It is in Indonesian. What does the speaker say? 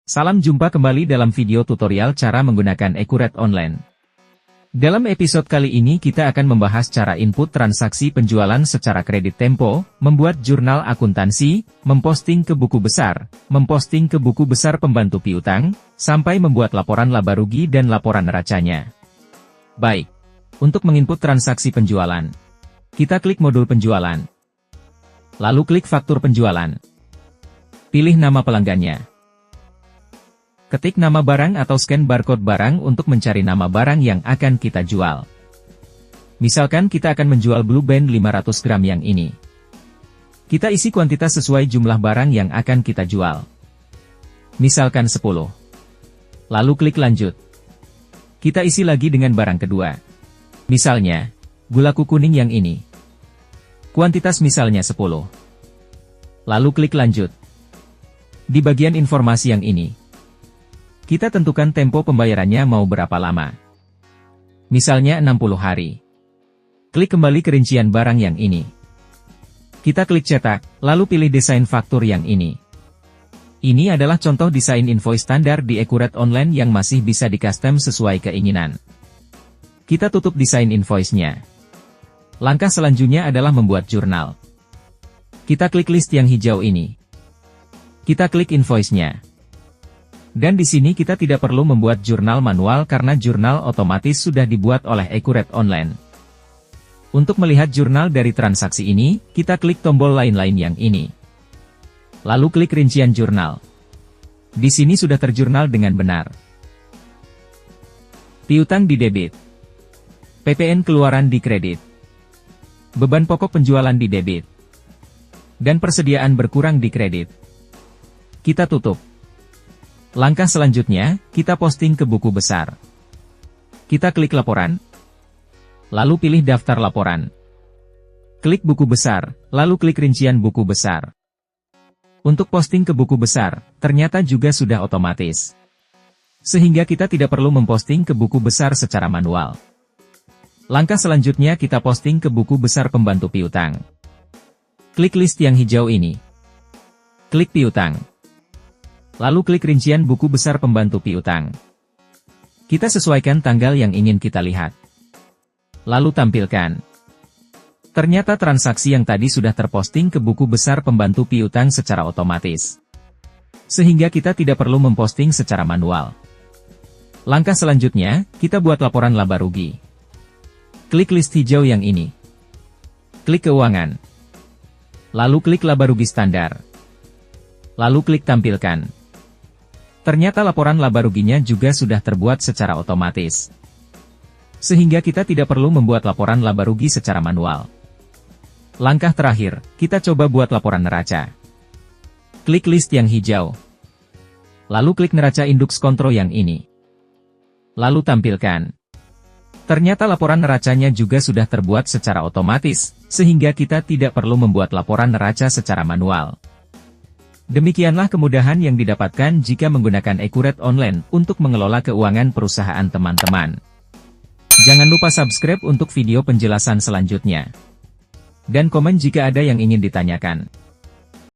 Salam jumpa kembali dalam video tutorial cara menggunakan Accurate Online. Dalam episode kali ini kita akan membahas cara input transaksi penjualan secara kredit Tempo, membuat jurnal akuntansi, memposting ke buku besar, memposting ke buku besar pembantu piutang, sampai membuat laporan laba rugi dan laporan neracanya. Baik, untuk menginput transaksi penjualan, kita klik modul penjualan. Lalu klik faktur penjualan. Pilih nama pelanggannya. Ketik nama barang atau scan barcode barang untuk mencari nama barang yang akan kita jual. Misalkan kita akan menjual Blue Band 500 gram yang ini. Kita isi kuantitas sesuai jumlah barang yang akan kita jual. Misalkan 10. Lalu klik lanjut. Kita isi lagi dengan barang kedua. Misalnya, gula kuning yang ini. Kuantitas misalnya 10. Lalu klik lanjut. Di bagian informasi yang ini, kita tentukan tempo pembayarannya mau berapa lama. Misalnya 60 hari. Klik kembali ke rincian barang yang ini. Kita klik cetak, lalu pilih desain faktur yang ini. Ini adalah contoh desain invoice standar di Accurate Online yang masih bisa di-custom sesuai keinginan. Kita tutup desain invoice-nya. Langkah selanjutnya adalah membuat jurnal. Kita klik list yang hijau ini. Kita klik invoice-nya. Dan di sini kita tidak perlu membuat jurnal manual karena jurnal otomatis sudah dibuat oleh Accurate Online. Untuk melihat jurnal dari transaksi ini, kita klik tombol lain-lain yang ini. Lalu klik rincian jurnal. Di sini sudah terjurnal dengan benar. Piutang di debit. PPN keluaran di kredit. Beban pokok penjualan di debit. Dan persediaan berkurang di kredit. Kita tutup. Langkah selanjutnya, kita posting ke buku besar. Kita klik laporan. Lalu pilih daftar laporan. Klik buku besar, lalu klik rincian buku besar. Untuk posting ke buku besar, ternyata juga sudah otomatis. Sehingga kita tidak perlu memposting ke buku besar secara manual. Langkah selanjutnya kita posting ke buku besar pembantu piutang. Klik list yang hijau ini. Klik piutang. Lalu klik rincian buku besar pembantu piutang. Kita sesuaikan tanggal yang ingin kita lihat. Lalu tampilkan. Ternyata transaksi yang tadi sudah terposting ke buku besar pembantu piutang secara otomatis. Sehingga kita tidak perlu memposting secara manual. Langkah selanjutnya, kita buat laporan laba rugi. Klik list hijau yang ini. Klik keuangan. Lalu klik laba rugi standar. Lalu klik tampilkan. Ternyata laporan laba ruginya juga sudah terbuat secara otomatis. Sehingga kita tidak perlu membuat laporan laba rugi secara manual. Langkah terakhir, kita coba buat laporan neraca. Klik list yang hijau. Lalu klik neraca induk kontrol yang ini. Lalu tampilkan. Ternyata laporan neracanya juga sudah terbuat secara otomatis, sehingga kita tidak perlu membuat laporan neraca secara manual. Demikianlah kemudahan yang didapatkan jika menggunakan Accurate Online untuk mengelola keuangan perusahaan teman-teman. Jangan lupa subscribe untuk video penjelasan selanjutnya. Dan komen jika ada yang ingin ditanyakan.